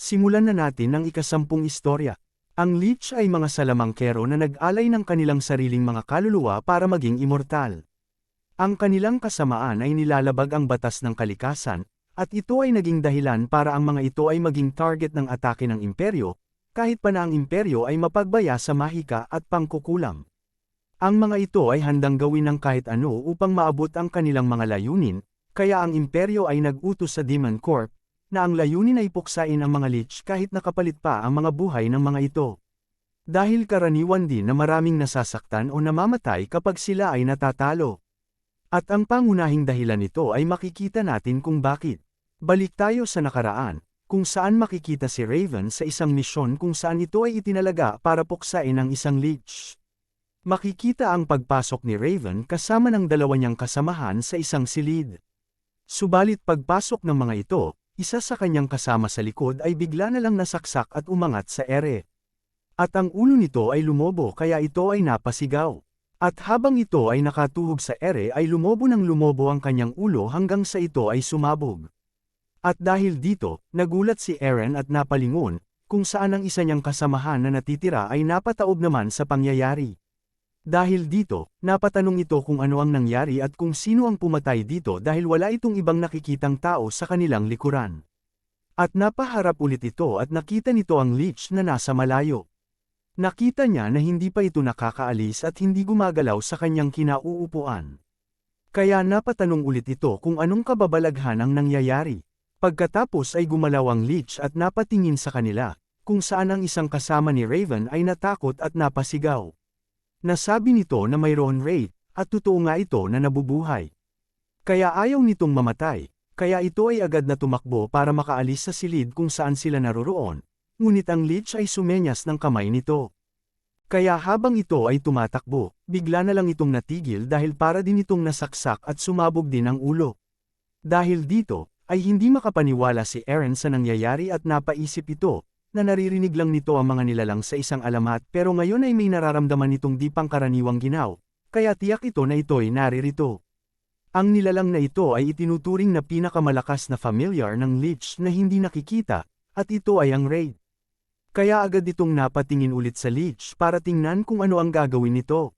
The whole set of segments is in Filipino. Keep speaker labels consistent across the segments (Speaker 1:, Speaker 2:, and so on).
Speaker 1: Simulan na natin ang ikasampung istorya. Ang Lich ay mga salamangkero na nag-alay ng kanilang sariling mga kaluluwa para maging immortal. Ang kanilang kasamaan ay nilalabag ang batas ng kalikasan, at ito ay naging dahilan para ang mga ito ay maging target ng atake ng imperyo, kahit pa na ang imperyo ay mapagbaya sa mahika at pangkukulam. Ang mga ito ay handang gawin ng kahit ano upang maabot ang kanilang mga layunin, kaya ang imperyo ay nag-utos sa Demon Corp, na ang layunin ay puksain ang mga Lich kahit nakapalit pa ang mga buhay ng mga ito. Dahil karaniwan din na maraming nasasaktan o namamatay kapag sila ay natatalo. At ang pangunahing dahilan nito ay makikita natin kung bakit. Balik tayo sa nakaraan, kung saan makikita si Raven sa isang misyon kung saan ito ay itinalaga para puksain ang isang Lich. Makikita ang pagpasok ni Raven kasama ng dalawa niyang kasamahan sa isang silid. Subalit pagpasok ng mga ito, isa sa kanyang kasama sa likod ay bigla na lang nasaksak at umangat sa ere. At ang ulo nito ay lumobo kaya ito ay napasigaw. At habang ito ay nakatuhog sa ere ay lumobo ang kanyang ulo hanggang sa ito ay sumabog. At dahil dito, nagulat si Eren at napalingon, kung saan ang isa niyang kasamahan na natitira ay napataob naman sa pangyayari. Dahil dito, napatanong ito kung ano ang nangyari at kung sino ang pumatay dito dahil wala itong ibang nakikitang tao sa kanilang likuran. At napaharap ulit ito at nakita nito ang Lich na nasa malayo. Nakita niya na hindi pa ito nakakaalis at hindi gumagalaw sa kanyang kinauupuan. Kaya napatanong ulit ito kung anong kababalaghan ang nangyayari. Pagkatapos ay gumalaw ang Lich at napatingin sa kanila, kung saan ang isang kasama ni Raven ay natakot at napasigaw. Nasabi nito na mayroon raid, at totoo nga ito na nabubuhay. Kaya ayaw nitong mamatay, kaya ito ay agad na tumakbo para makaalis sa silid kung saan sila naroroon. Ngunit ang Lich ay sumenyas ng kamay nito. Kaya habang ito ay tumatakbo, bigla na lang itong natigil dahil para din itong nasaksak at sumabog din ang ulo. Dahil dito, ay hindi makapaniwala si Eren sa nangyayari at napaisip ito, na naririnig lang nito ang mga nilalang sa isang alamat pero ngayon ay may nararamdaman itong di pangkaraniwang ginaw, kaya tiyak ito na ito'y naririto. Ang nilalang na ito ay itinuturing na pinakamalakas na familiar ng Lich na hindi nakikita, at ito ay ang raid. Kaya agad itong napatingin ulit sa Lich para tingnan kung ano ang gagawin nito.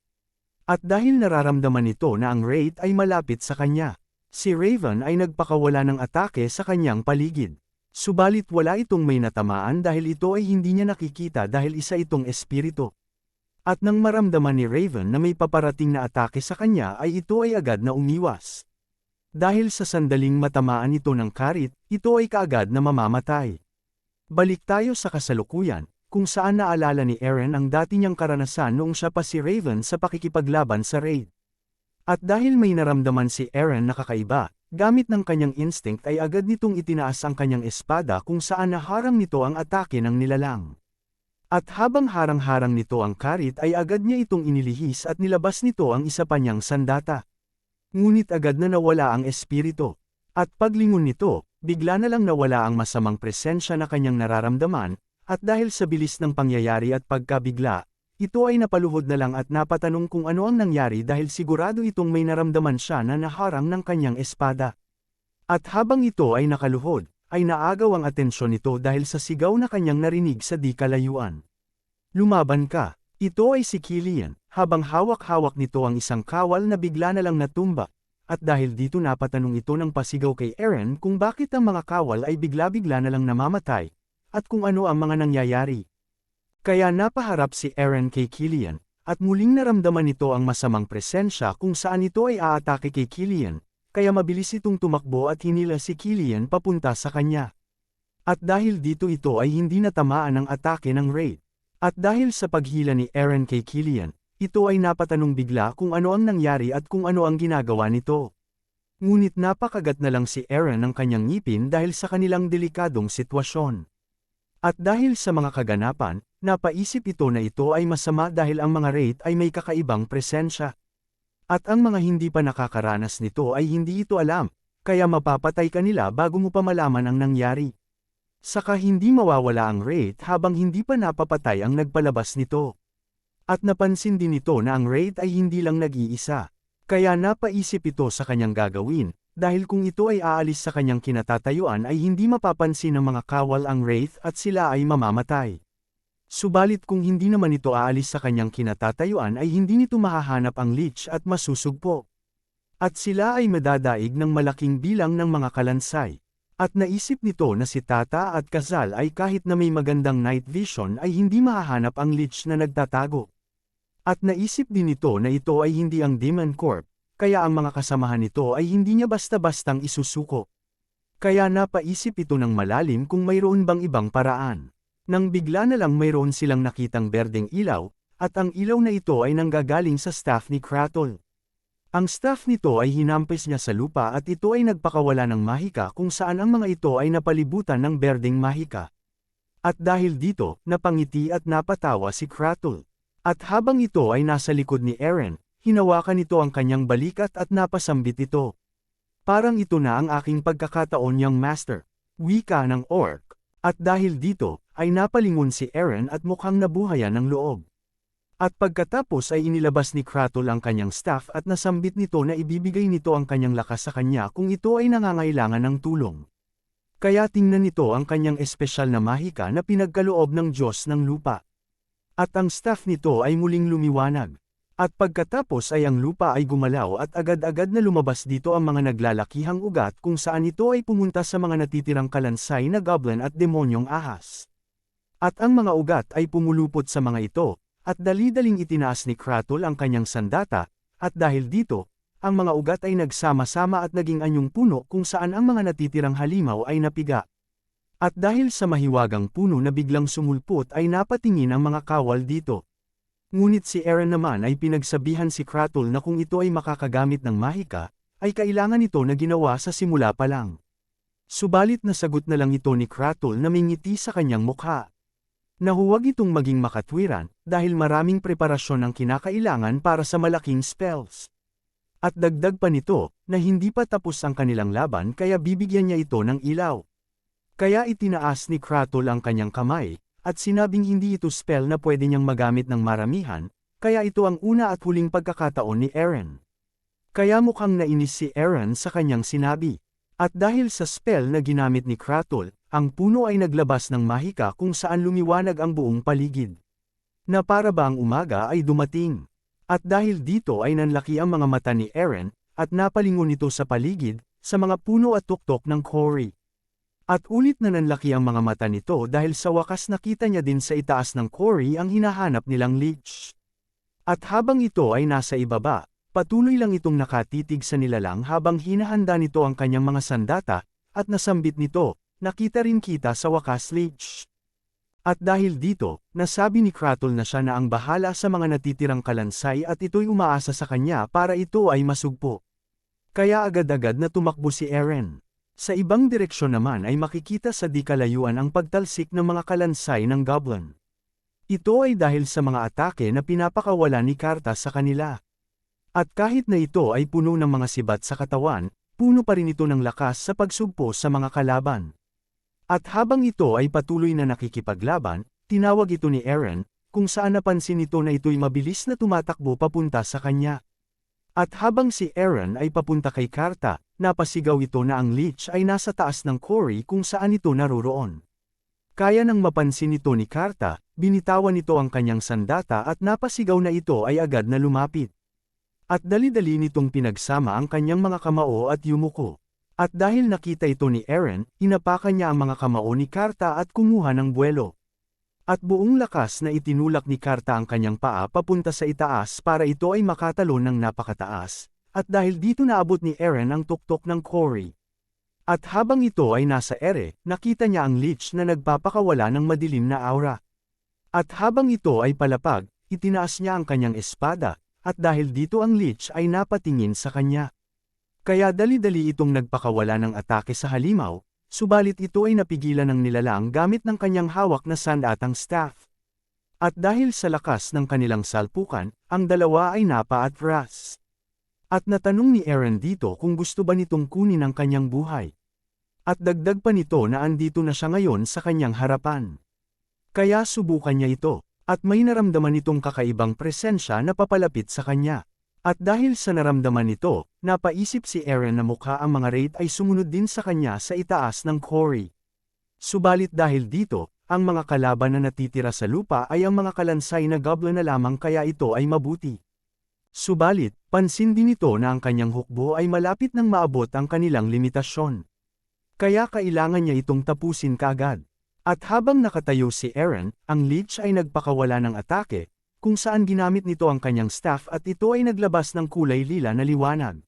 Speaker 1: At dahil nararamdaman nito na ang raid ay malapit sa kanya, si Raven ay nagpakawala ng atake sa kanyang paligid. Subalit wala itong may natamaan dahil ito ay hindi niya nakikita dahil isa itong espiritu. At nang maramdaman ni Raven na may paparating na atake sa kanya ay ito ay agad na umiwas. Dahil sa sandaling matamaan ito ng karit, ito ay kaagad na mamamatay. Balik tayo sa kasalukuyan, kung saan naalala ni Eren ang dati niyang karanasan noong siya pa si Raven sa pakikipaglaban sa raid. At dahil may naramdaman si Eren na kakaiba, gamit ng kanyang instinct ay agad nitong itinaas ang kanyang espada kung saan naharang nito ang atake ng nilalang. At habang harang-harang nito ang karit ay agad niya itong inilihis at nilabas nito ang isa pa niyang sandata. Ngunit agad na nawala ang espiritu. At paglingon nito, bigla na lang nawala ang masamang presensya na kanyang nararamdaman, at dahil sa bilis ng pangyayari at pagkabigla, ito ay napaluhod na lang at napatanong kung ano ang nangyari dahil sigurado itong may naramdaman siya na naharang ng kanyang espada. At habang ito ay nakaluhod, ay naagaw ang atensyon nito dahil sa sigaw na kanyang narinig sa di kalayuan. Lumaban ka! Ito ay si Killian, habang hawak-hawak nito ang isang kawal na bigla na lang natumba. At dahil dito napatanong ito ng pasigaw kay Eren kung bakit ang mga kawal ay bigla-bigla na lang namamatay, at kung ano ang mga nangyayari. Kaya napaharap si Eren kay Killian, at muling naramdaman nito ang masamang presensya kung saan ito ay aatake kay Killian, kaya mabilis itong tumakbo at hinila si Killian papunta sa kanya. At dahil dito ito ay hindi natamaan ng atake ng raid. At dahil sa paghila ni Eren kay Killian, ito ay napatanong bigla kung ano ang nangyari at kung ano ang ginagawa nito. Ngunit napakagat na lang si Eren ng kanyang ngipin dahil sa kanilang delikadong sitwasyon. At dahil sa mga kaganapan, napaisip ito na ito ay masama dahil ang mga raid ay may kakaibang presensya. At ang mga hindi pa nakakaranas nito ay hindi ito alam, kaya mapapatay ka nila bago mo pa malaman ang nangyari. Saka hindi mawawala ang raid habang hindi pa napapatay ang nagpalabas nito. At napansin din nito na ang raid ay hindi lang nag-iisa. Kaya napaisip ito sa kanyang gagawin, dahil kung ito ay aalis sa kanyang kinatatayuan ay hindi mapapansin ng mga kawal ang Wraith at sila ay mamamatay. Subalit kung hindi naman ito aalis sa kanyang kinatatayuan ay hindi nito mahahanap ang Lich at masusugpo. At sila ay madadaig ng malaking bilang ng mga kalansay. At naisip nito na si Tata at Kazal ay kahit na may magandang night vision ay hindi mahahanap ang Lich na nagtatago. At naisip din nito na ito ay hindi ang Demon Corp, kaya ang mga kasamahan nito ay hindi niya basta-bastang isusuko. Kaya napaisip ito ng malalim kung mayroon bang ibang paraan. Nang bigla na lang mayroon silang nakitang berdeng ilaw, at ang ilaw na ito ay nanggagaling sa staff ni Kratos. Ang staff nito ay hinampis niya sa lupa at ito ay nagpakawala ng mahika kung saan ang mga ito ay napalibutan ng berdeng mahika. At dahil dito, napangiti at napatawa si Kratos. At habang ito ay nasa likod ni Eren, hinawakan nito ang kanyang balikat at napasambit ito. Parang ito na ang aking pagkakataon, young master. Wika ng orc. At dahil dito, ay napalingon si Eren at mukhang nabuhayan ng loob. At pagkatapos ay inilabas ni Kratos ang kanyang staff at nasambit nito na ibibigay nito ang kanyang lakas sa kanya kung ito ay nangangailangan ng tulong. Kaya tingnan nito ang kanyang espesyal na mahika na pinagkaloob ng Diyos ng lupa. At ang staff nito ay muling lumiwanag. At pagkatapos ay ang lupa ay gumalaw at agad-agad na lumabas dito ang mga naglalakihang ugat kung saan ito ay pumunta sa mga natitirang kalansay na goblin at demonyong ahas. At ang mga ugat ay pumulupot sa mga ito, at dali-daling itinaas ni Kratos ang kanyang sandata, at dahil dito, ang mga ugat ay nagsama-sama at naging anyong puno kung saan ang mga natitirang halimaw ay napiga. At dahil sa mahiwagang puno na biglang sumulpot ay napatingin ang mga kawal dito. Ngunit si Eren naman ay pinagsabihan si Kratos na kung ito ay makakagamit ng mahika, ay kailangan ito na ginawa sa simula pa lang. Subalit nasagot na lang ito ni Kratos na may ngiti sa kanyang mukha. Na huwag itong maging makatwiran, dahil maraming preparasyon ang kinakailangan para sa malaking spells. At dagdag pa nito, na hindi pa tapos ang kanilang laban kaya bibigyan niya ito ng ilaw. Kaya itinaas ni Kratos ang kanyang kamay, at sinabing hindi ito spell na pwede niyang magamit ng maramihan, kaya ito ang una at huling pagkakataon ni Eren. Kaya mukhang nainis si Eren sa kanyang sinabi. At dahil sa spell na ginamit ni Kratos, ang puno ay naglabas ng mahika kung saan lumiwanag ang buong paligid. Na para ba ang umaga ay dumating. At dahil dito ay nanlaki ang mga mata ni Eren, at napalingon ito sa paligid, sa mga puno at tuktok ng Cory. At ulit na nanlaki ang mga mata nito dahil sa wakas nakita niya din sa itaas ng Cory ang hinahanap nilang Lich. At habang ito ay nasa ibaba, patuloy lang itong nakatitig sa nilalang habang hinahanda nito ang kanyang mga sandata, at nasambit nito, nakita rin kita sa wakas Lich. At dahil dito, nasabi ni Kratos na siya na ang bahala sa mga natitirang kalansay at ito'y umaasa sa kanya para ito ay masugpo. Kaya agad-agad na tumakbo si Eren. Sa ibang direksyon naman ay makikita sa di kalayuan ang pagtalsik ng mga kalansay ng goblin. Ito ay dahil sa mga atake na pinapakawala ni Karta sa kanila. At kahit na ito ay puno ng mga sibat sa katawan, puno pa rin ito ng lakas sa pagsugpo sa mga kalaban. At habang ito ay patuloy na nakikipaglaban, tinawag ito ni Eren, kung saan napansin nito na ito'y mabilis na tumatakbo papunta sa kanya. At habang si Eren ay papunta kay Karta, napasigaw ito na ang Lich ay nasa taas ng Cory kung saan ito naroroon. Kaya nang mapansin ito ni Karta, binitawan nito ang kanyang sandata at napasigaw na ito ay agad na lumapit. At dali-dali nitong pinagsama ang kanyang mga kamao at yumuko. At dahil nakita ito ni Eren, inapakan niya ang mga kamao ni Karta at kumuha ng buwelo. At buong lakas na itinulak ni Karta ang kanyang paa papunta sa itaas para ito ay makatalon ng napakataas, at dahil dito naabot ni Eren ang tuktok ng Cory. At habang ito ay nasa ere, nakita niya ang Lich na nagpapakawala ng madilim na aura. At habang ito ay palapag, itinaas niya ang kanyang espada, at dahil dito ang Lich ay napatingin sa kanya. Kaya dali-dali itong nagpakawala ng atake sa halimaw, subalit ito ay napigilan ng nilalang gamit ng kanyang hawak na sandatang staff. At dahil sa lakas ng kanilang salpukan, ang dalawa ay napaatras. At natanong ni Eren dito kung gusto ba nitong kunin ang kanyang buhay. At dagdag pa nito na andito na siya ngayon sa kanyang harapan. Kaya subukan niya ito, at may naramdaman itong kakaibang presensya na papalapit sa kanya. At dahil sa naramdaman nito, napaisip si Eren na mukha ang mga wraith ay sumunod din sa kanya sa itaas ng quarry. Subalit dahil dito, ang mga kalaban na natitira sa lupa ay ang mga kalansay na goblin na lamang kaya ito ay mabuti. Subalit, pansin din ito na ang kanyang hukbo ay malapit nang maabot ang kanilang limitasyon. Kaya kailangan niya itong tapusin kaagad. At habang nakatayo si Eren, ang Lich ay nagpakawala ng atake, kung saan ginamit nito ang kanyang staff at ito ay naglabas ng kulay lila na liwanag.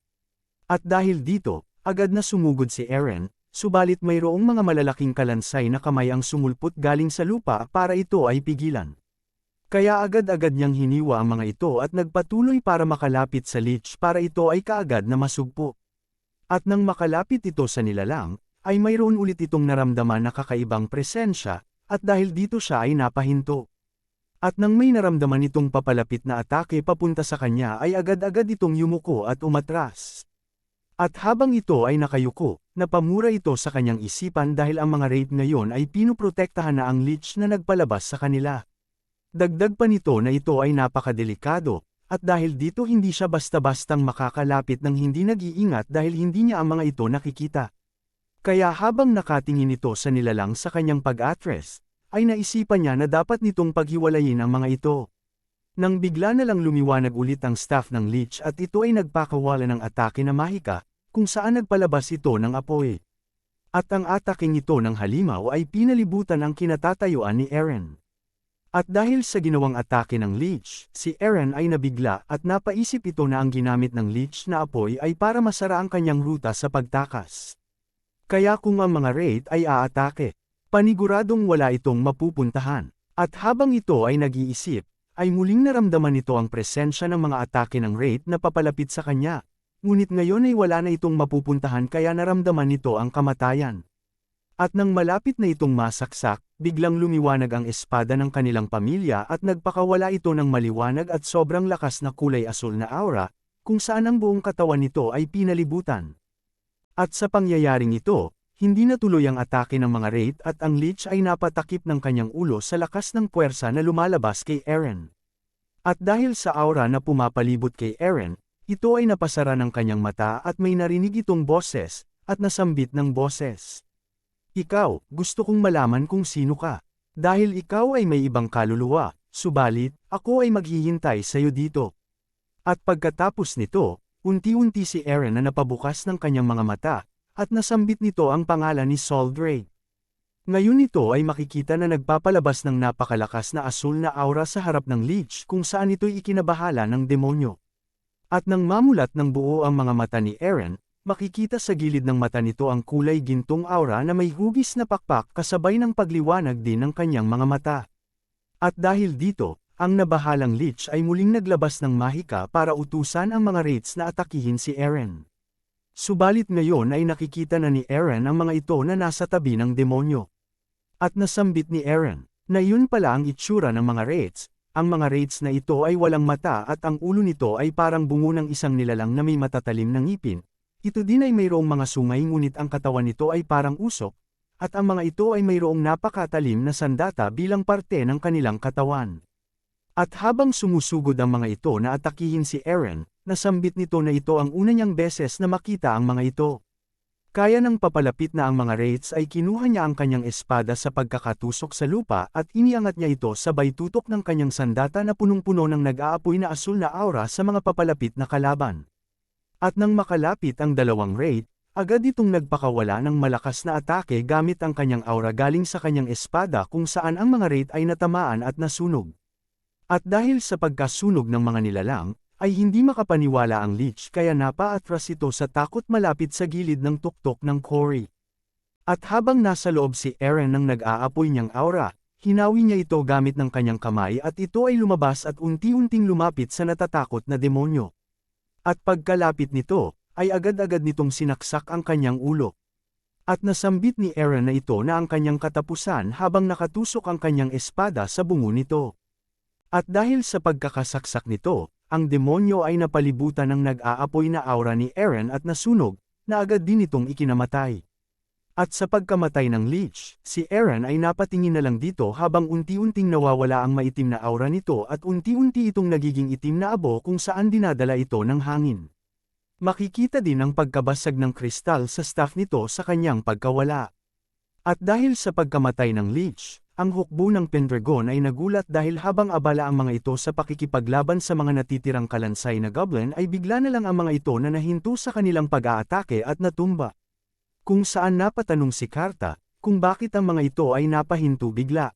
Speaker 1: At dahil dito, agad na sumugod si Eren, subalit mayroong mga malalaking kalansay na kamay ang sumulpot galing sa lupa para ito ay pigilan. Kaya agad-agad niyang hiniwa ang mga ito at nagpatuloy para makalapit sa Lich para ito ay kaagad na masugpo. At nang makalapit ito sa nilalang, ay mayroon ulit itong naramdaman na kakaibang presensya, at dahil dito siya ay napahinto. At nang may naramdaman itong papalapit na atake papunta sa kanya ay agad-agad itong yumuko at umatras. At habang ito ay nakayuko, napamura ito sa kanyang isipan dahil ang mga wraith ngayon ay pinuprotektahan na ang Lich na nagpalabas sa kanila. Dagdag pa nito na ito ay napakadelikado, at dahil dito hindi siya basta-bastang makakalapit ng hindi nag-iingat dahil hindi niya ang mga ito nakikita. Kaya habang nakatingin ito sa nilalang sa kanyang pag-atres, ay naisipan niya na dapat nitong paghiwalayin ang mga ito. Nang bigla na lang lumiwanag ulit ang staff ng Lich at ito ay nagpakawala ng atake na mahika, kung saan nagpalabas ito ng apoy. At ang ataking ito ng halimaw ay pinalibutan ang kinatatayuan ni Eren. At dahil sa ginawang atake ng Lich, si Eren ay nabigla at napaisip ito na ang ginamit ng Lich na apoy ay para masara ang kanyang ruta sa pagtakas. Kaya kung ang mga wraith ay aatake, paniguradong wala itong mapupuntahan. At habang ito ay nag-iisip, ay muling naramdaman nito ang presensya ng mga atake ng wraith na papalapit sa kanya. Ngunit ngayon ay wala na itong mapupuntahan kaya naramdaman nito ang kamatayan. At nang malapit na itong masaksak, biglang lumiwanag ang espada ng kanilang pamilya at nagpakawala ito ng maliwanag at sobrang lakas na kulay asul na aura, kung saan ang buong katawan nito ay pinalibutan. At sa pangyayaring ito, hindi natuloy ang atake ng mga wraith at ang Lich ay napatakip ng kanyang ulo sa lakas ng puwersa na lumalabas kay Eren. At dahil sa aura na pumapalibot kay Eren, ito ay napasara ng kanyang mata at may narinig itong boses, at nasambit ng boses. Ikaw, gusto kong malaman kung sino ka. Dahil ikaw ay may ibang kaluluwa, subalit, ako ay maghihintay sa'yo dito. At pagkatapos nito, unti-unti si Eren na napabukas ng kanyang mga mata, at nasambit nito ang pangalan ni Soldrake. Ngayon ito ay makikita na nagpapalabas ng napakalakas na asul na aura sa harap ng Lich kung saan ito'y ikinabahala ng demonyo. At nang mamulat ng buo ang mga mata ni Eren, makikita sa gilid ng mata nito ang kulay gintong aura na may hugis na pakpak kasabay ng pagliwanag din ng kanyang mga mata. At dahil dito, ang nabahalang Lich ay muling naglabas ng mahika para utusan ang mga wraiths na atakihin si Eren. Subalit ngayon ay nakikita na ni Eren ang mga ito na nasa tabi ng demonyo. At nasambit ni Eren, na yun pala ang itsura ng mga wraiths. Ang mga wraiths na ito ay walang mata at ang ulo nito ay parang bungo ng isang nilalang na may matatalim na ngipin. Ito din ay mayroong mga sungay ngunit ang katawan nito ay parang usok, at ang mga ito ay mayroong napakatalim na sandata bilang parte ng kanilang katawan. At habang sumusugod ang mga ito na atakihin si Eren, nasambit nito na ito ang una niyang beses na makita ang mga ito. Kaya nang papalapit na ang mga wraiths ay kinuha niya ang kanyang espada sa pagkakatusok sa lupa at iniangat niya ito sabay tutok ng kanyang sandata na punong-puno ng nag-aapoy na asul na aura sa mga papalapit na kalaban. At nang makalapit ang dalawang wraith, agad itong nagpakawala ng malakas na atake gamit ang kanyang aura galing sa kanyang espada kung saan ang mga wraith ay natamaan at nasunog. At dahil sa pagkasunog ng mga nilalang, ay hindi makapaniwala ang Lich kaya napaatras ito sa takot malapit sa gilid ng tuktok ng quarry. At habang nasa loob si Eren ng nag-aapoy niyang aura, hinawi niya ito gamit ng kanyang kamay at ito ay lumabas at unti-unting lumapit sa natatakot na demonyo. At pagkalapit nito, ay agad-agad nitong sinaksak ang kanyang ulo. At nasambit ni Eren na ito na ang kanyang katapusan habang nakatusok ang kanyang espada sa bungo nito. At dahil sa pagkakasaksak nito, ang demonyo ay napalibutan ng nag-aapoy na aura ni Eren at nasunog, na agad din itong ikinamatay. At sa pagkamatay ng Lich, si Eren ay napatingin na lang dito habang unti-unting nawawala ang maitim na aura nito at unti-unti itong nagiging itim na abo kung saan dinadala ito ng hangin. Makikita din ang pagkabasag ng kristal sa staff nito sa kanyang pagkawala. At dahil sa pagkamatay ng Lich, ang hukbo ng Pendragon ay nagulat dahil habang abala ang mga ito sa pakikipaglaban sa mga natitirang kalansay na goblin ay bigla na lang ang mga ito na nahinto sa kanilang pag-aatake at natumba. Kung saan napatanong si Karta, kung bakit ang mga ito ay napahinto bigla.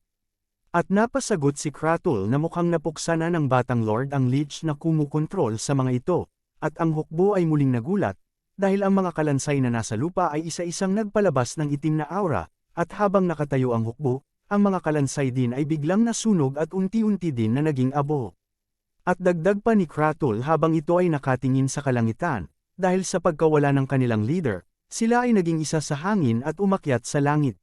Speaker 1: At napasagot si Kratul na mukhang napuksa na ng Batang Lord ang Lich na kumukontrol sa mga ito, at ang hukbo ay muling nagulat, dahil ang mga kalansay na nasa lupa ay isa-isang nagpalabas ng itim na aura, at habang nakatayo ang hukbo, ang mga kalansay din ay biglang nasunog at unti-unti din na naging abo. At dagdag pa ni Kratul habang ito ay nakatingin sa kalangitan, dahil sa pagkawala ng kanilang leader, sila ay naging isa sa hangin at umakyat sa langit.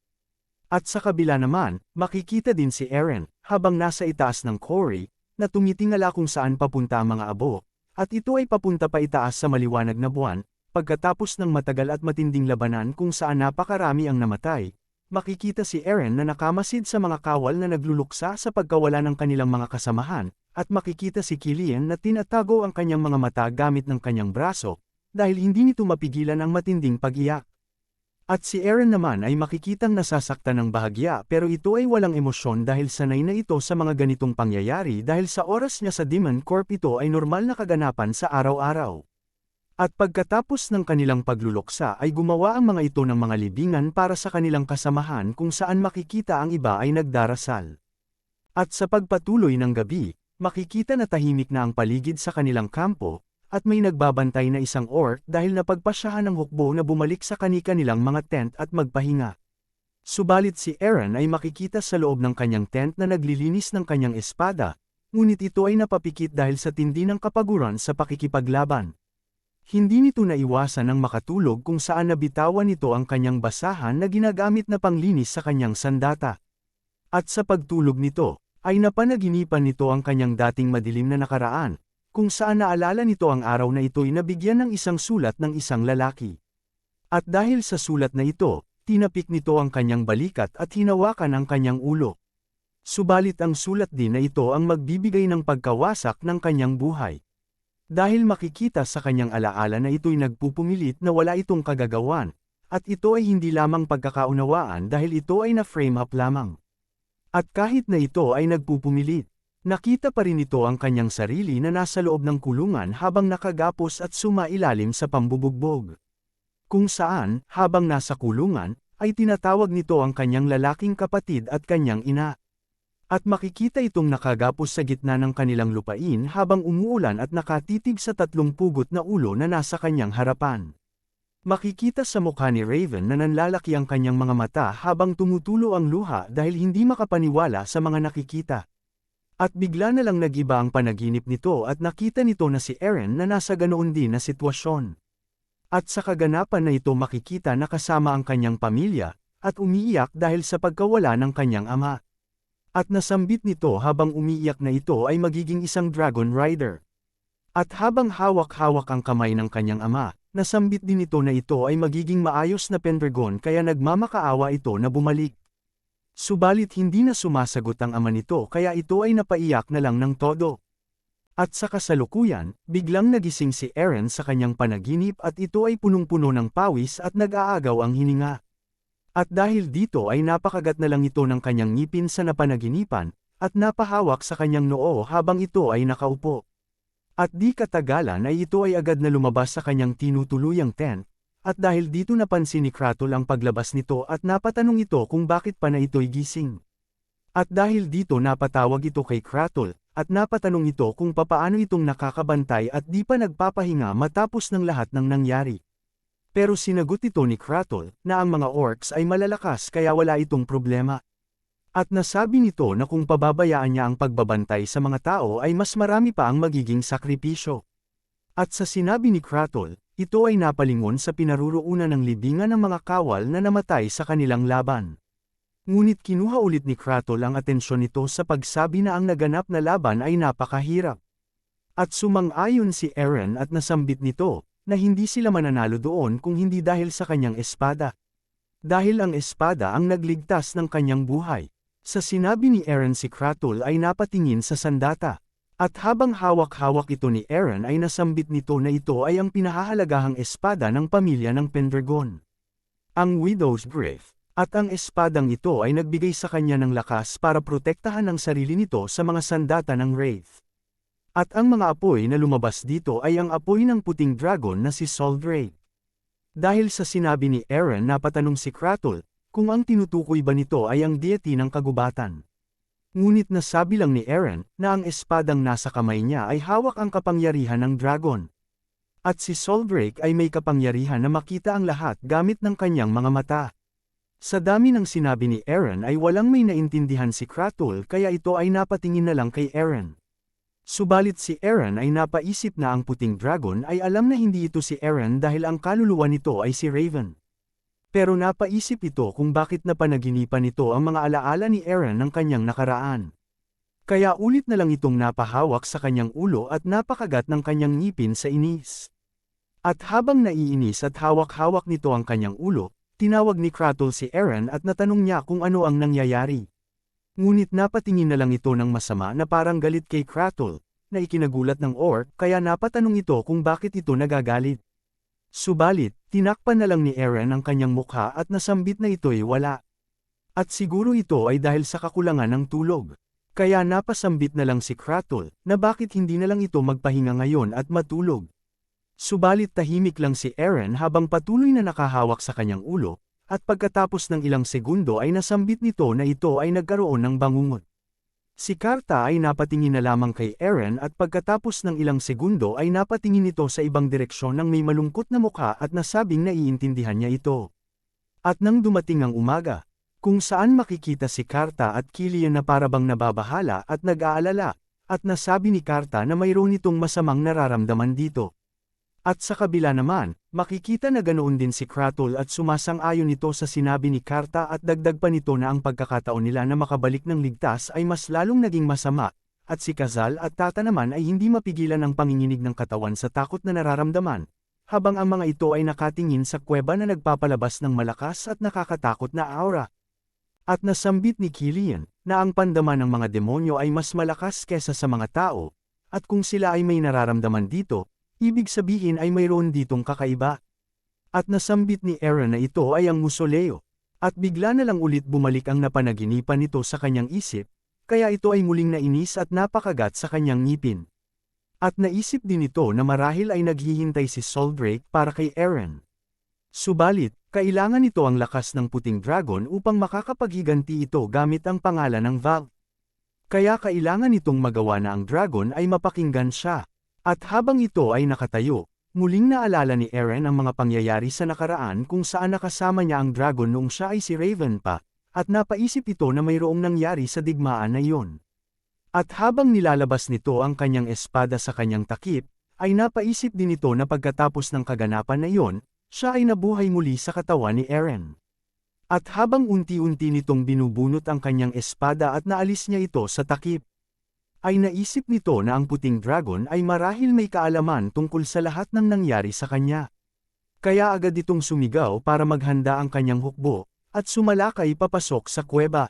Speaker 1: At sa kabila naman, makikita din si Eren, habang nasa itaas ng quarry, na tumitingala kung saan papunta ang mga abo, at ito ay papunta pa itaas sa maliwanag na buwan, pagkatapos ng matagal at matinding labanan kung saan napakarami ang namatay. Makikita si Eren na nakamasid sa mga kawal na nagluluksa sa pagkawala ng kanilang mga kasamahan, at makikita si Killian na tinatago ang kanyang mga mata gamit ng kanyang braso, dahil hindi nito mapigilan ang matinding pag-iyak. At si Eren naman ay makikitang nasasaktan ng bahagya pero ito ay walang emosyon dahil sanay na ito sa mga ganitong pangyayari dahil sa oras niya sa Demon Corp ito ay normal na kaganapan sa araw-araw. At pagkatapos ng kanilang pagluluksa ay gumawa ang mga ito ng mga libingan para sa kanilang kasamahan kung saan makikita ang iba ay nagdarasal. At sa pagpatuloy ng gabi, makikita na tahimik na ang paligid sa kanilang kampo, at may nagbabantay na isang orc dahil napagpasyahan ng hukbo na bumalik sa kani-kanilang mga tent at magpahinga. Subalit si Eren ay makikita sa loob ng kanyang tent na naglilinis ng kanyang espada, ngunit ito ay napapikit dahil sa tindi ng kapaguran sa pakikipaglaban. Hindi nito naiwasan ang makatulog kung saan nabitawan nito ang kanyang basahan na ginagamit na panglinis sa kanyang sandata. At sa pagtulog nito, ay napanaginipan nito ang kanyang dating madilim na nakaraan, kung saan naalala nito ang araw na ito'y nabigyan ng isang sulat ng isang lalaki. At dahil sa sulat na ito, tinapik nito ang kanyang balikat at hinawakan ang kanyang ulo. Subalit ang sulat din na ito ang magbibigay ng pagkawasak ng kanyang buhay. Dahil makikita sa kanyang alaala na ito'y nagpupumilit na wala itong kagagawan, at ito ay hindi lamang pagkakaunawaan dahil ito ay na-frame up lamang. At kahit na ito ay nagpupumilit, nakita pa rin ito ang kanyang sarili na nasa loob ng kulungan habang nakagapos at sumailalim sa pambubugbog. Kung saan, habang nasa kulungan, ay tinatawag nito ang kanyang lalaking kapatid at kanyang ina. At makikita itong nakagapos sa gitna ng kanilang lupain habang umuulan at nakatitig sa tatlong pugot na ulo na nasa kanyang harapan. Makikita sa mukha ni Raven na nanlalaki ang kanyang mga mata habang tumutulo ang luha dahil hindi makapaniwala sa mga nakikita. At bigla na lang nag-iba ang panaginip nito at nakita nito na si Eren na nasa ganoon din na sitwasyon. At sa kaganapan na ito makikita na kasama ang kanyang pamilya, at umiiyak dahil sa pagkawala ng kanyang ama. At nasambit nito habang umiiyak na ito ay magiging isang Dragon Rider. At habang hawak-hawak ang kamay ng kanyang ama, nasambit din ito na ito ay magiging maayos na Pendragon kaya nagmamakaawa ito na bumalik. Subalit hindi na sumasagot ang ama nito kaya ito ay napaiyak na lang ng todo. At sa kasalukuyan, biglang nagising si Eren sa kanyang panaginip at ito ay punong-puno ng pawis at nag-aagaw ang hininga. At dahil dito ay napakagat na lang ito ng kanyang ngipin sa napanaginipan, at napahawak sa kanyang noo habang ito ay nakaupo. At di katagalan ay ito ay agad na lumabas sa kanyang tinutuluyang tent. At dahil dito napansin ni Kratul ang paglabas nito at napatanong ito kung bakit pa na ito'y gising. At dahil dito napatawag ito kay Kratul, at napatanong ito kung papaano itong nakakabantay at di pa nagpapahinga matapos ng lahat ng nangyari. Pero sinagot ito ni Kratul, na ang mga orcs ay malalakas kaya wala itong problema. At nasabi nito na kung pababayaan niya ang pagbabantay sa mga tao ay mas marami pa ang magiging sakripisyo. At sa sinabi ni Kratul, ito ay napalingon sa pinaruruunan ng libingan ng mga kawal na namatay sa kanilang laban. Ngunit kinuha ulit ni Kratul ang atensyon nito sa pagsabi na ang naganap na laban ay napakahirap. At sumang-ayon si Eren at nasambit nito, na hindi sila mananalo doon kung hindi dahil sa kanyang espada. Dahil ang espada ang nagligtas ng kanyang buhay. Sa sinabi ni Eren si Kratul ay napatingin sa sandata. At habang hawak-hawak ito ni Eren ay nasambit nito na ito ay ang pinahahalagahang espada ng pamilya ng Pendragon. Ang Widow's Breath. At ang espadang ito ay nagbigay sa kanya ng lakas para protektahan ang sarili nito sa mga sandata ng Wraith. At ang mga apoy na lumabas dito ay ang apoy ng puting dragon na si Sol Drake. Dahil sa sinabi ni Eren napatanong si Kratul, kung ang tinutukoy ba nito ay ang deity ng kagubatan. Ngunit nasabi lang ni Eren na ang espadang nasa kamay niya ay hawak ang kapangyarihan ng dragon. At si Sol Drake ay may kapangyarihan na makita ang lahat gamit ng kanyang mga mata. Sa dami ng sinabi ni Eren ay walang may naintindihan si Kratul kaya ito ay napatingin na lang kay Eren. Subalit si Eren ay napaisip na ang puting dragon ay alam na hindi ito si Eren dahil ang kaluluwa nito ay si Raven. Pero napaisip ito kung bakit napanaginipan nito ang mga alaala ni Eren ng kanyang nakaraan. Kaya ulit na lang itong napahawak sa kanyang ulo at napakagat ng kanyang ngipin sa inis. At habang naiinis at hawak-hawak nito ang kanyang ulo, tinawag ni Kratul si Eren at natanong niya kung ano ang nangyayari. Ngunit napatingin na lang ito ng masama na parang galit kay Kratul, na ikinagulat ng orc kaya napatanong ito kung bakit ito nagagalit. Subalit, tinakpan na lang ni Eren ang kanyang mukha at nasambit na ito'y wala. At siguro ito ay dahil sa kakulangan ng tulog. Kaya napasambit na lang si Kratul, na bakit hindi na lang ito magpahinga ngayon at matulog. Subalit tahimik lang si Eren habang patuloy na nakahawak sa kanyang ulo, at pagkatapos ng ilang segundo ay nasambit nito na ito ay nagkaroon ng bangungot. Si Karta ay napatingin na lamang kay Eren at pagkatapos ng ilang segundo ay napatingin ito sa ibang direksyon ng may malungkot na mukha at nasabing naiintindihan niya ito. At nang dumating ang umaga, kung saan makikita si Karta at Killian na parabang nababahala at nag-aalala, at nasabi ni Karta na mayroon itong masamang nararamdaman dito. At sa kabila naman, makikita na ganoon din si Kratul at sumasang-ayon ito sa sinabi ni Karta at dagdag pa nito na ang pagkakataon nila na makabalik ng ligtas ay mas lalong naging masama, at si Kazal at Tata naman ay hindi mapigilan ang panginginig ng katawan sa takot na nararamdaman, habang ang mga ito ay nakatingin sa kuweba na nagpapalabas ng malakas at nakakatakot na aura. At nasambit ni Killian, na ang pandaman ng mga demonyo ay mas malakas kesa sa mga tao, at kung sila ay may nararamdaman dito, ibig sabihin ay mayroon ditong kakaiba. At nasambit ni Eren na ito ay ang Musoleo, at bigla na lang ulit bumalik ang napanaginipan nito sa kanyang isip, kaya ito ay muling nainis at napakagat sa kanyang ngipin. At naisip din ito na marahil ay naghihintay si Sol Drake para kay Eren. Subalit, kailangan nito ang lakas ng puting dragon upang makakapaghiganti ito gamit ang pangalan ng Val. Kaya kailangan nitong magawa na ang dragon ay mapakinggan siya. At habang ito ay nakatayo, muling naalala ni Eren ang mga pangyayari sa nakaraan kung saan nakasama niya ang dragon noong siya ay si Raven pa, at napaisip ito na mayroong nangyari sa digmaan na iyon. At habang nilalabas nito ang kanyang espada sa kanyang takip, ay napaisip din ito na pagkatapos ng kaganapan na iyon, siya ay nabuhay muli sa katawan ni Eren. At habang unti-unti nitong binubunot ang kanyang espada at naalis niya ito sa takip, ay naisip nito na ang puting dragon ay marahil may kaalaman tungkol sa lahat ng nangyari sa kanya. Kaya agad itong sumigaw para maghanda ang kanyang hukbo, at sumalakay papasok sa kuweba.